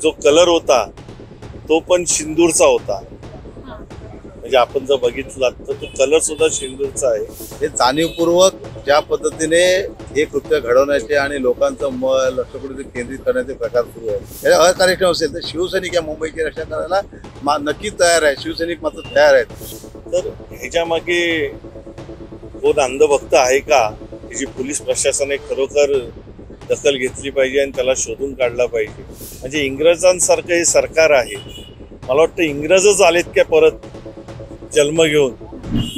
जो कलर होता तो पण सिंदूरचा होता. म्हणजे आपण जर बघितलं तर तो कलर सुद्धा सिंदूरचा आहे. हे जाणीवपूर्वक ज्या पद्धतीने हे कृत्य घडवण्याचे आणि लोकांचं लक्ष कुठेतरी केंद्रित करण्याचे प्रकार सुरू आहेत. हे अकार्यक्षम असेल तर शिवसैनिक या मुंबईची रक्षा करायला नक्की तयार आहे. शिवसैनिक मात्र तयार आहेत. तर ह्याच्या मागे कोण अंधभक्त आहे का, त्याची पोलीस प्रशासनाने खरोखर दखल घेतली पाहिजे आणि त्याला शोधून काढला पाहिजे. म्हणजे इंग्रजांसारखं हे सरकार आहे. मला वाटतं इंग्रजच आलेत का परत जन्म घेऊन.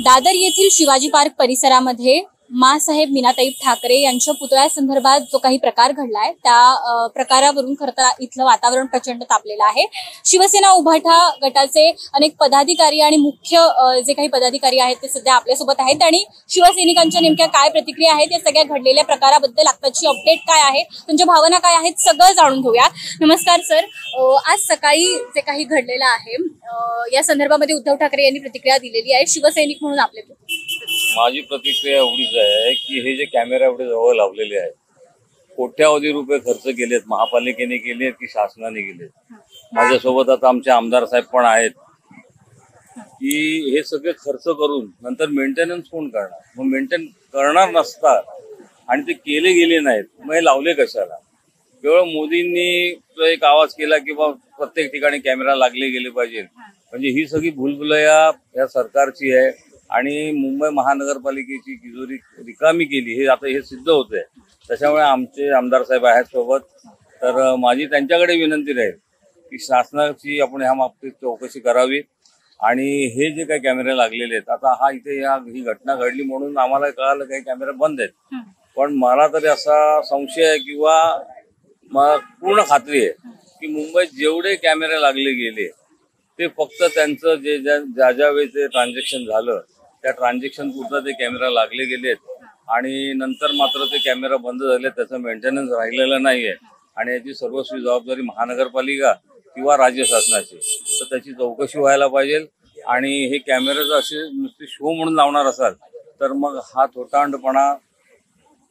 दादर येथील शिवाजी पार्क परिसरामध्ये माँसाहेब मीनाताई ठाकरे यांच्या पुतळ्यासंदर्भात जो काही प्रकार घडलाय त्या प्रकारावरून खरं तर इथलं वातावरण प्रचंड तापलेलं आहे. शिवसेना उभाठा गटाचे अनेक पदाधिकारी आणि मुख्य जे काही पदाधिकारी आहेत ते सध्या आपल्यासोबत आहेत आणि शिवसैनिकांच्या नेमक्या काय प्रतिक्रिया आहेत या सगळ्या घडलेल्या प्रकाराबद्दल आताची अपडेट काय आहे, त्यांच्या भावना काय आहेत, सगळं जाणून घेऊया. नमस्कार सर, आज सकाळी जे काही घडलेलं आहे या संदर्भामध्ये उद्धव ठाकरे यांनी प्रतिक्रिया दिलेली आहे. शिवसैनिक म्हणून आपले माझी प्रतिक्रिया एवढीच आहे की हे जे कॅमेरा एवढे जवळ लावलेले आहेत, कोट्यावधी रुपये खर्च केलेत, महापालिकेने केलेत की शासनाने केलेत. माझ्यासोबत आता आमचे आमदार साहेब पण आहेत की हे सगळे खर्च करून नंतर मेंटेनन्स कोण करणार. मग मेंटेन करणार नसता आणि ते केले गेले नाहीत, मग हे लावले कशाला. केवळ मोदींनी तो एक आवाज केला की बा प्रत्येक ठिकाणी कॅमेरा लागले गेले पाहिजे. म्हणजे ही सगळी भूलभुलैया या सरकारची आहे आणि मुंबई महानगरपालिकेची तिजोरी रिकामी केली हे आता हे सिद्ध होतंय. त्याच्यामुळे आमचे आमदार साहेब आहेत सोबत. तर माझी त्यांच्याकडे विनंती राहील की शासनाची आपण ह्या बाबतीत चौकशी करावी आणि हे जे काही कॅमेरे लागलेले आहेत, आता हा इथे ही घटना घडली म्हणून आम्हाला कळालं काही कॅमेरे बंद आहेत, पण मला तरी असा संशय आहे किंवा मला पूर्ण खात्री आहे की मुंबईत जेवढे कॅमेरे लागले गेले ते फक्त त्यांचं जे ज्या वेळी ते ट्रान्झॅक्शन झालं त्या ट्रान्झॅक्शन पुरतं ते कॅमेरा लागले गेलेत आणि नंतर मात्र ते कॅमेरा बंद झाले. त्याचं मेंटेनन्स राहिलेलं नाहीये आणि याची सर्वस्वी जबाबदारी महानगरपालिका किंवा राज्य शासनाची. तर त्याची चौकशी व्हायला पाहिजे आणि हे कॅमेरे जर असे नुसते शो म्हणून लावणार असाल तर मग हा थोटांडपणा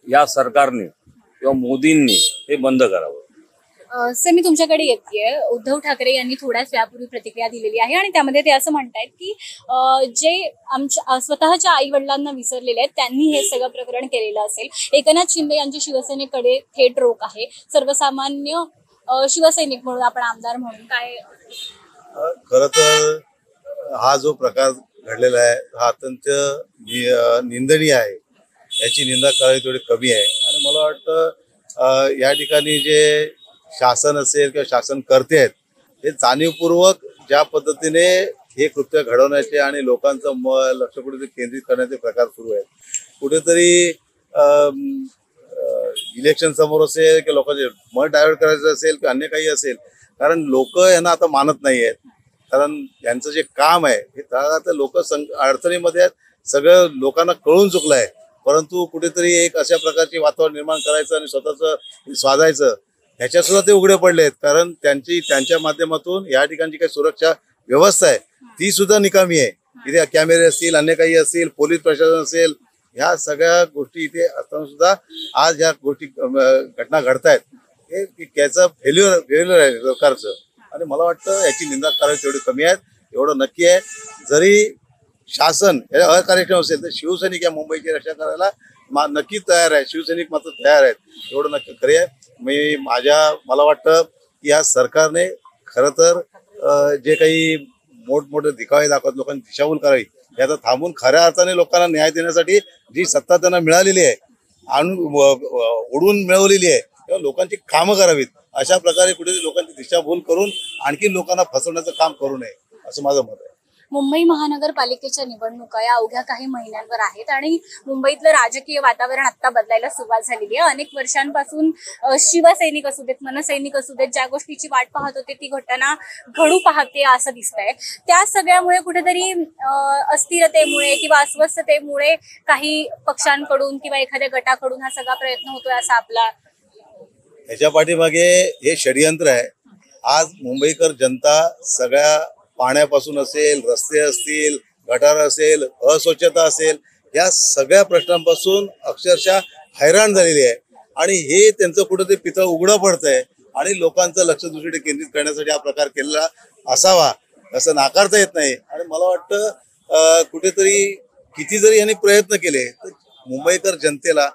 या सरकारने किंवा मोदींनी हे बंद करावं. सर, मी तुमच्याकडे येतेय. उद्धव ठाकरे यांनी थोड्याच वेळापूर्वी प्रतिक्रिया दिलेली आहे आणि त्यामध्ये ते असं म्हणतायत की जे आमच्या स्वतःच्या आई वडिलांना विसरलेले आहेत त्यांनी हे सगळं प्रकरण केलेलं असेल. एकनाथ शिंदे यांच्या शिवसेनेकडे थेट रोख आहे. सर्वसामान्य शिवसैनिक म्हणून आपण आमदार म्हणून काय. खरं तर हा जो प्रकार घडलेला आहे हा अत्यंत निंदनीय आहे. याची निंदा करावी थोडी कमी आहे आणि मला वाटतं या ठिकाणी जे शासन असेल किंवा शासन करते आहेत हे जाणीवपूर्वक ज्या पद्धतीने हे कृत्य घडवण्याचे आणि लोकांचं लक्ष कुठेतरी केंद्रित करण्याचे प्रकार सुरू आहेत. कुठेतरी इलेक्शन समोर असेल किंवा लोकांचे मत डायव्हर्ट करायचं असेल किंवा अन्य काही असेल, कारण लोक यांना आता मानत नाही आहेत. कारण यांचं जे काम आहे हे आता लोक अडचणीमध्ये आहेत. सगळं लोकांना कळून चुकलं आहे, परंतु कुठेतरी एक अशा प्रकारचे वातावरण निर्माण करायचं आणि स्वतःचं स्वाधायचं ह्याच्यात सुद्धा ते उघडे पडले आहेत. कारण त्यांच्या माध्यमातून या ठिकाणची काही सुरक्षा व्यवस्था आहे ती सुद्धा निकामी आहे. इथे कॅमेरे असतील, अन्य काही असतील, पोलीस प्रशासन असेल, ह्या सगळ्या गोष्टी इथे असताना सुद्धा आज ह्या गोष्टी घटना घडतायत हे त्याचं फेल्युअर आहे सरकारचं. आणि मला वाटतं याची निंदा करावी तेवढी कमी आहे. एवढं नक्की आहे जरी शासन हे अकार्यक्षम असेल तर शिवसैनिक या मुंबईची रक्षा करायला नक्की तयार आहे. शिवसैनिक मात्र तयार आहेत. एवढं नक्की खरे आहे. मला वाटतं की या सरकारने खरं तर जे काही मोठमोठे दिखावे दाखवत लोकांनी दिशाभूल करावी याचा थांबून खऱ्या अर्थाने लोकांना न्याय देण्यासाठी जी सत्ता त्यांना मिळालेली आहे उडवून मिळवलेली आहे तेव्हा लोकांची कामं करावीत. अशा प्रकारे कुठेतरी लोकांची दिशाभूल करून आणखी लोकांना फसवण्याचं काम करू नये असं माझं मत आहे. मुंबई महानगरपालिकेच्या निवडणुका या अवघ्या काही महिन्यांवर आहेत आणि मुंबईतलं राजकीय वातावरण आता बदलायला सुरुवात झालेली आहे. अनेक वर्षांपासून शिवसैनिक असू देत, मनसैनिक असू देत, ज्या गोष्टीची वाट पाहत होते ती घटना घडू पाहते असं दिसतंय. त्या सगळ्यामुळे कुठेतरी अस्थिरतेमुळे किंवा अस्वस्थतेमुळे काही पक्षांकडून किंवा एखाद्या गटाकडून हा सगळा प्रयत्न होतोय असा आपला. ह्याच्या पाठीमागे हे षडयंत्र आहे. आज मुंबईकर जनता सगळ्या पाण्यापासून असेल, रस्ते असतील, गटार असेल, अस्वच्छता असेल, या सगळ्या प्रश्नांपासून अक्षरशः हैराण झालेली आहे आणि हे त्यांचं कुठेतरी पितळ उघडं पडतंय आणि लोकांचं लक्ष दुसरीकडे केंद्रित करण्यासाठी हा प्रकार केलेला असावा असं नाकारता येत नाही. आणि मला वाटतं कुठेतरी किती जरी यांनी प्रयत्न केले तर मुंबईकर जनतेला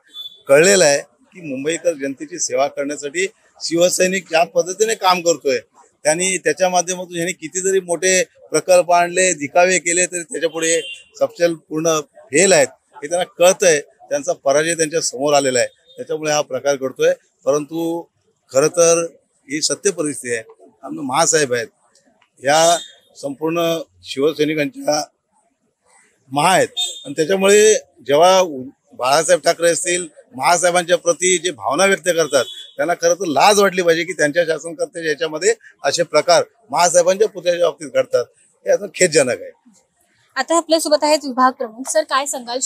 कळलेलं आहे की मुंबईकर जनतेची सेवा करण्यासाठी शिवसैनिक ज्या पद्धतीने काम करतोय त्यांनी त्याच्या माध्यमातून यांनी किती जरी मोठे प्रकल्प आणले दिखावे केले तरी त्याच्या पुढे सपशेल पूर्ण फेल आहेत हे त्यांना कळतंय. त्यांचा पराजय त्यांच्या समोर आलेला आहे त्याच्यामुळे हा प्रकार घडतोय. परंतु खरं तर ही सत्य परिस्थिती आहे. आमचे महासाहेब आहेत या संपूर्ण शिवसैनिकांच्या महा आहेत आणि त्याच्यामुळे जेव्हा बाळासाहेब ठाकरे असतील महासाहेबांच्या प्रती जे भावना व्यक्त करतात त्यांना खरं तर लाज वाटली पाहिजे की त्यांच्या शासनकर्त्याच्या याच्यामध्ये असे प्रकार महासाहेबांच्या पुतळ्याच्या बाबतीत घडतात हे आता खेदजनक आहे. आता आपल्यासोबत आहेत विभाग प्रमुख. सर, काय सांगाल,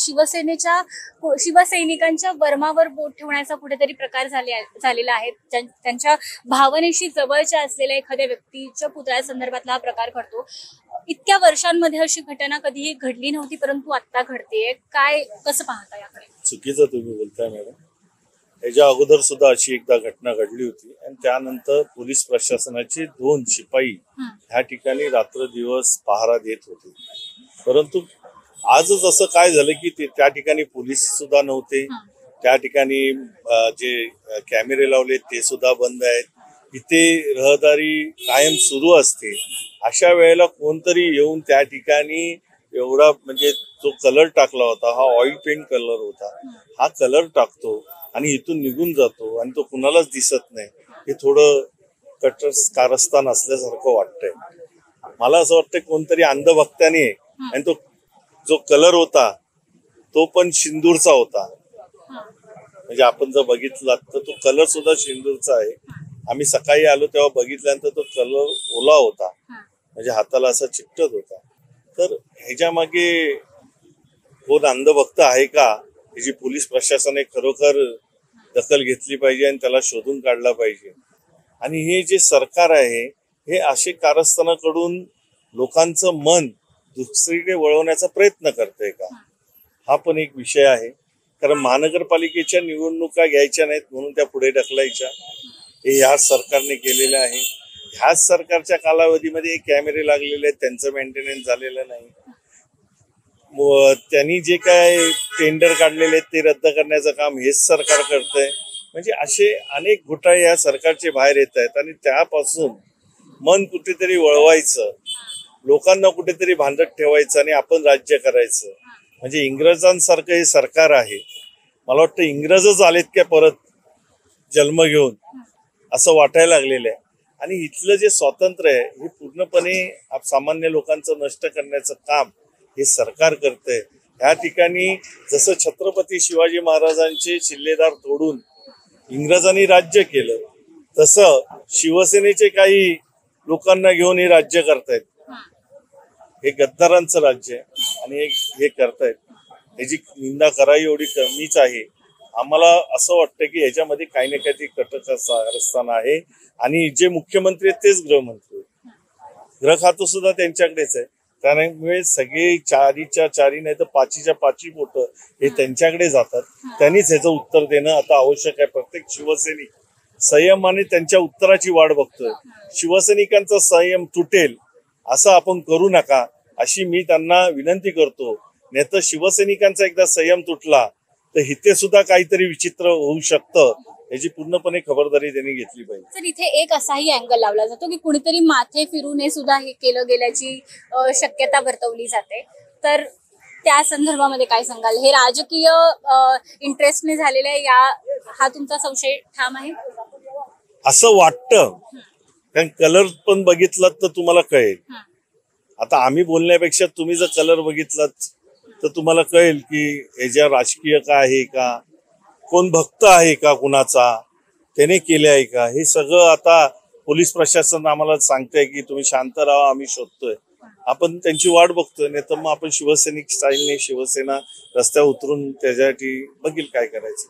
शिवसैनिकांच्या वर्मावर बोट ठेवण्याचा कुठेतरी प्रकार झालेला आहे. त्यांच्या भावनेशी जवळच्या असलेल्या एखाद्या व्यक्तीच्या पुतळ्यासंदर्भातला हा प्रकार घडतो. इतक्या वर्षांमध्ये अशी घटना कधीही घडली नव्हती परंतु आता घडतेय. काय कसं पाहता याकडे? चुकीचं तुम्ही बोलताय मॅडम. याच्या अगोदर सुद्धा अशी एकदा घटना घडली होती आणि त्यानंतर पोलीस प्रशासनाचे 2 शिपाई ह्या ठिकाणी रात्र दिवस पहारा देत होते. परंतु आजच असं काय झालं की त्या ठिकाणी पोलीस सुद्धा नव्हते. त्या ठिकाणी जे कॅमेरे लावले ते सुद्धा बंद आहेत. इथे रहदारी कायम सुरू असते. अशा वेळेला कोणतरी येऊन त्या ठिकाणी एवढा म्हणजे जो कलर टाकला होता हा ऑइल पेंट कलर होता. हा कलर टाकतो आणि इथून निघून जातो आणि तो कुणालाच दिसत नाही. हे थोडं कट्टर कारस्थान असल्यासारखं वाटतंय. मला असं वाटतं कोणतरी अंधभक्ताने आणि तो जो कलर होता तो पण सिंदूरचा होता. म्हणजे आपण जर बघितला तर तो कलर सुद्धा सिंदूरचा आहे. आम्ही सकाळी आलो तेव्हा बघितल्यानंतर तो कलर ओला होता म्हणजे हाताला असा चिकटत होता. तर ह्याच्या मागे कोण अंधभक्त आहे का ह्याची पोलीस प्रशासनाने खरोखर दखल घेतली पाहिजे आणि त्याला शोधून काढला पाहिजे. आणि हे जे सरकार आहे हे असे कारस्थानाकडून लोकांचं मन दुसरीकडे वळवण्याचा प्रयत्न करतंय का हा पण एक विषय आहे. कारण महानगरपालिकेच्या निवडणुका घ्यायच्या नाहीत म्हणून त्या पुढे ढकलायच्या हे ह्याच सरकारने केलेलं आहे. ह्याच सरकारच्या कालावधीमध्ये कॅमेरे लागलेले आहेत त्यांचं मेंटेनन्स झालेलं नाही. त्यांनी जे काय टेंडर काढलेले आहेत ते रद्द करण्याचं काम हेच सरकार करतंय. म्हणजे असे अनेक घोटाळे या सरकारचे बाहेर येत आहेत आणि त्यापासून मन कुठेतरी वळवायचं, लोकांना कुठेतरी भांडत ठेवायचं आणि आपण राज्य करायचं. म्हणजे इंग्रजांसारखं हे सरकार आहे. मला वाटतं इंग्रजच आलेत का परत जन्म घेऊन असं वाटायला लागलेलं आहे. आणि इथलं जे स्वातंत्र्य आहे हे पूर्णपणे सामान्य लोकांचं नष्ट करण्याचं काम हे सरकार करतंय. ह्या ठिकाणी जसं छत्रपती शिवाजी महाराजांचे शिल्लेदार तोडून इंग्रजांनी राज्य केलं तसं शिवसेनेचे काही लोकांना घेऊन हे राज्य करतायत. हे गद्दारांचं राज्य आहे आणि हे करतायत. ह्याची निंदा करावी एवढी कमीच आहे. आम्हाला असं वाटतं की ह्याच्यामध्ये काही ना काही कटकस्थान आहे आणि जे मुख्यमंत्री आहेत तेच गृहमंत्री. गृह खातं सुद्धा त्यांच्याकडेच आहे. त्यामुळे सगळे 4च्या 4 नाही तर 5च्या 5 बोट हे त्यांच्याकडे जातात. त्यांनीच ह्याचं उत्तर देणं आता आवश्यक आहे. प्रत्येक शिवसैनिक संयमाने त्यांच्या उत्तराची वाट बघतोय. शिवसैनिकांचा संयम तुटेल असं आपण करू नका अशी मी त्यांना विनंती करतो. नाही तर शिवसैनिकांचा एकदा संयम तुटला तर इथे सुद्धा काहीतरी विचित्र होऊ शकतं. याची पूर्णपणे खबरदारी त्यांनी घेतली पाहिजे. तर इथे एक असाही अँगल लावला जातो की कुणीतरी माथे फिरून हे सुद्धा हे केलं गेल्याची शक्यता वर्तवली जाते. तर त्या संदर्भामध्ये काय सांगाल? हे राजकीय इंटरेस्टने झालेलं आहे हा तुमचा संशय ठाम आहे? असं वाटतं कारण कलर पण बघितलात तर तुम्हाला कळेल. आता आम्ही बोलण्यापेक्षा तुम्ही जर कलर बघितलात तर तुम्हाला कळेल की ह्याच्या राजकीय का आहे का, कोण भक्त आहे का कुणाचा, त्याने केले आहे का, हे सगळं आता पोलीस प्रशासन आम्हाला सांगतंय की तुम्ही शांत राहा आम्ही शोधतोय. आपण त्यांची वाट बघतोय. नाही तर मग आपण शिवसैनिक स्टाईलने शिवसेना रस्त्यावर उतरून त्याच्यासाठी बघील काय करायचं.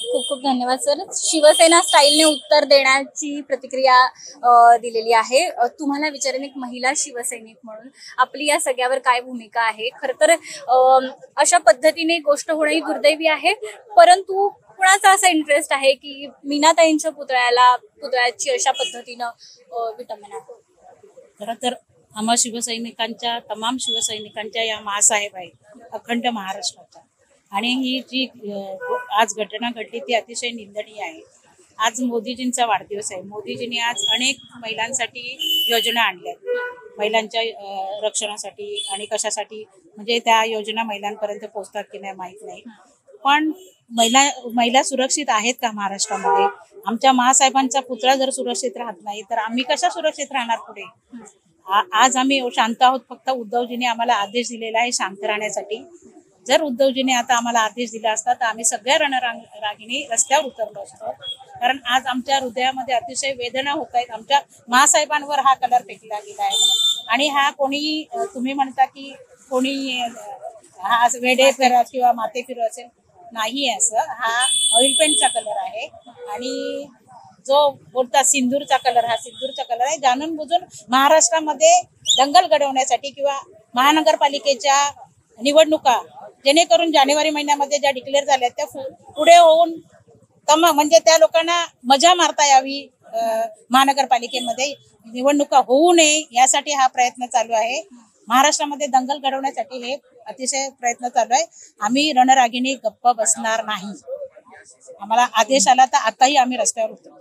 खूप खूप धन्यवाद सर. शिवसेना स्टाईलने उत्तर देण्याची प्रतिक्रिया दिलेली आहे. तुम्हाला विचारेन एक महिला शिवसैनिक म्हणून आपली या सगळ्यावर काय भूमिका आहे? खरं तर अशा पद्धतीने गोष्ट होणं ही दुर्दैवी आहे. परंतु कुणाचा असा इंटरेस्ट आहे की मीनाताईंच्या पुतळ्याची अशा पद्धतीनं विटंबना? खरं तर आम्हा शिवसैनिकांच्या, तमाम शिवसैनिकांच्या या माँसाहेब आहेत अखंड महाराष्ट्राच्या, आणि ही जी आज घटना घडली ती अतिशय निंदनीय आहे. आज मोदीजींचा वाढदिवस आहे. मोदीजींनी आज अनेक महिलांसाठी योजना आणल्या, महिलांच्या रक्षणासाठी आणि कशासाठी, म्हणजे त्या योजना महिलांपर्यंत पोहोचतात की नाही माहीत नाही. पण महिला सुरक्षित आहेत का महाराष्ट्रामध्ये? आमच्या महासाहेबांचा पुतळा जर सुरक्षित राहत नाही तर आम्ही कशा सुरक्षित राहणार पुढे? आज आम्ही शांत आहोत. फक्त उद्धवजींनी आम्हाला आदेश दिलेला आहे शांत राहण्यासाठी. जर उद्धवजीने आता आम्हाला आदेश दिला असता तर आम्ही सगळ्या रणरागिणी रस्त्यावर उतरलो असतो. कारण आज आमच्या हृदयामध्ये अतिशय वेदना होत आहेत. आमच्या महासाहेबांवर हा कलर फेकला गेला आहे म्हणून. आणि हा कोणी, तुम्ही म्हणता की कोणी हा वेडे फिरत किंवा माते फिरत असेल, नाही असं. हा ऑइल पेंटचा कलर आहे आणि जो बोलतात सिंदूरचा कलर, हा सिंदूरचा कलर आहे. जाणून बुजून महाराष्ट्रामध्ये दंगल घडवण्यासाठी किंवा महानगरपालिकेच्या निवडणुका जेणेकरून जानेवारी महिन्यामध्ये ज्या डिक्लेअर झाल्या त्या पुढे होऊन म्हणजे त्या लोकांना मजा मारता यावी, महानगरपालिकेमध्ये निवडणुका होऊ नये यासाठी हा प्रयत्न चालू आहे. महाराष्ट्रामध्ये दंगल घडवण्यासाठी हे अतिशय प्रयत्न चालू आहे. आम्ही रणरागिणी गप्प बसणार नाही. आम्हाला आदेश आला तर आताही आम्ही रस्त्यावर उतरू.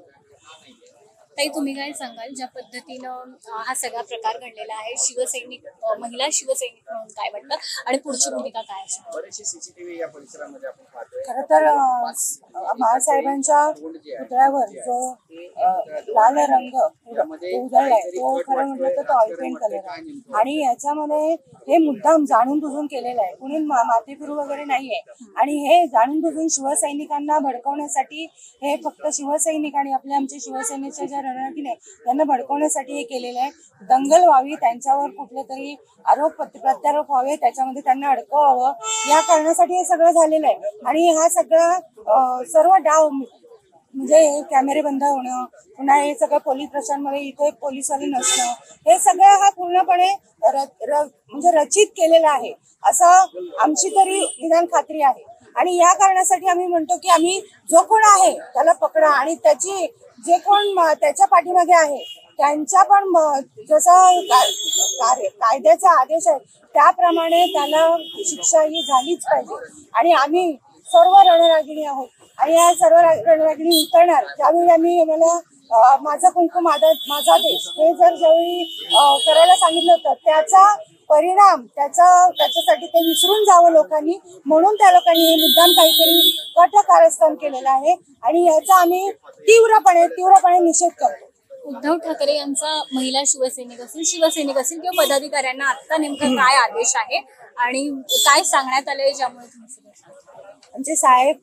ताई, तुम्ही काय सांगाल ज्या पद्धतीनं हा सगळा प्रकार घडलेला आहे? शिवसैनिक, महिला शिवसैनिक म्हणून काय वाटतं आणि पुढची भूमिका काय असेल? बरेचसे सीसीटीव्ही या परिसरामध्ये आपण पाहतोय. खरं तर महासाहेबांच्या पुतळ्यावर जो लाल रंग उधळलाय तो खरं म्हटलं तर तो ऑइल पेंट कलर आहे. आणि याच्यामध्ये हे मुद्दाम जाणून बुजून केलेलं आहे. कुणी माते फिरू वगैरे नाहीये. आणि हे जाणून बुजून शिवसैनिकांना भडकवण्यासाठी, हे फक्त शिवसैनिक आणि आमच्या शिवसेनेच्या ज्या रणरागिणी त्यांना भडकवण्यासाठी हे केलेलं आहे. दंगल व्हावी, त्यांच्यावर कुठले तरी आरोप प्रत्यारोप व्हावे, त्याच्यामध्ये त्यांना अडकवावं, या कारणासाठी हे सगळं झालेलं आहे. आणि हा सगळा सर्व डाव म्हणजे कॅमेरे बंद होणं, पुन्हा हे सगळं पोलीस प्रशासनामध्ये इथे पोलीसवाले नसणं, हे सगळं हा पूर्णपणे म्हणजे रचित केलेला आहे असं आमची तरी निदान खात्री आहे. आणि या कारणासाठी आम्ही म्हणतो की आम्ही जो कोण आहे त्याला पकडा आणि त्याची जे कोण त्याच्या पाठीमागे आहे त्यांच्या पण जसं कायद्याचा आदेश आहे त्याप्रमाणे त्याला शिक्षा ही झालीच पाहिजे. आणि आम्ही सर्व रणरागिणी आहोत आणि या सर्व रणरागिणी उतरणार. ज्यावेळी आम्ही मला माझा कुंकू माझा देश हे जर ज्यावेळी करायला सांगितलं होतं त्याचा परिणाम त्याच्यासाठी ते विसरून जावं लोकांनी, म्हणून त्या लोकांनी हे मुद्दाम काहीतरी कटकारस्थान केलेलं आहे आणि याचा आम्ही तीव्रपणे निषेध करतो. उद्धव ठाकरे यांचा महिला शिवसैनिक असेल किंवा पदाधिकाऱ्यांना आता नेमका काय आदेश आहे आणि काय सांगण्यात आलंय ज्यामुळे तुम्ही आमचे साहेब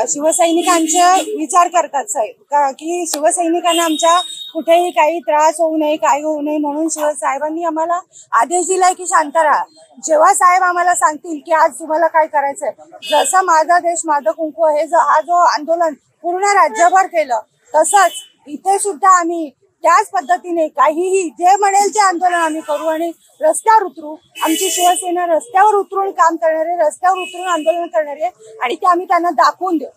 शिवसैनिकांचा विचार करतात साहेब की शिवसैनिकांना आमच्या कुठेही काही त्रास होऊ नये, काही होऊ नये, म्हणून साहेबांनी आम्हाला आदेश दिलाय की शांत राहा. जेव्हा साहेब आम्हाला सांगतील की आज तुम्हाला काय करायचंय, जसं माझा देश माझं कुंकू हा जो आंदोलन पूर्ण राज्यभर केलं तसंच इथे सुद्धा आम्ही त्याच पद्धतीने काहीही जे म्हणेल ते आंदोलन आम्ही करू आणि रस्त्यावर उतरू. आमची शिवसेना रस्त्यावर उतरून काम करणारे, रस्त्यावर उतरून आंदोलन करणारे आणि ते आम्ही त्यांना दाखवून देऊ.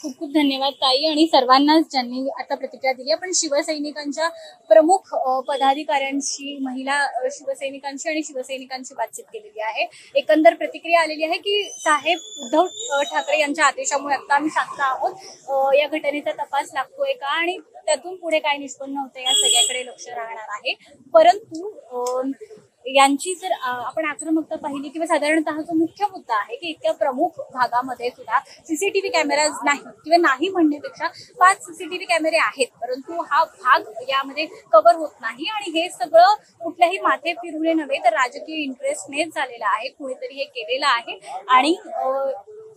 खूप खूप धन्यवाद ताई आणि सर्वांनाच ज्यांनी आता प्रतिक्रिया दिली. आपण शिवसैनिकांच्या प्रमुख पदाधिकाऱ्यांशी, महिला शिवसैनिकांशी आणि शिवसैनिकांची बातचीत केलेली आहे. एकंदर प्रतिक्रिया आलेली आहे की साहेब उद्धव ठाकरे यांच्या आदेशामुळे आता आम्ही शांत आहोत. या घटनेचा तपास लागतोय का आणि त्यातून पुढे काय निष्पन्न होतं या सगळ्याकडे लक्ष राहणार आहे. परंतु यांची जर आपण आक्रमकता पाहिली किंवा साधारणतः जो मुख्य मुद्दा आहे की इतक्या प्रमुख भागामध्ये सुद्धा सीसीटीव्ही कॅमेराज नाही किंवा नाही म्हणण्यापेक्षा 5 सीसीटीव्ही कॅमेरे आहेत, परंतु हा भाग यामध्ये कव्हर होत नाही. आणि हे सगळं कुठल्याही माथे फिरवणे नव्हे तर राजकीय इंटरेस्टनेच झालेलं आहे. कुणीतरी हे केलेलं आहे आणि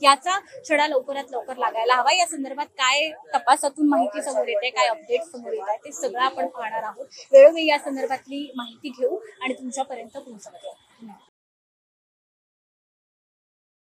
याचा छडा लवकरात लवकर लागायला हवा. या संदर्भात काय तपासातून माहिती समोर येते, काय अपडेट समोर येत आहे ते सगळं आपण पाहणार आहोत. वेळोवेळी या संदर्भातली माहिती घेऊ आणि तुमच्यापर्यंत पोहोचवतो.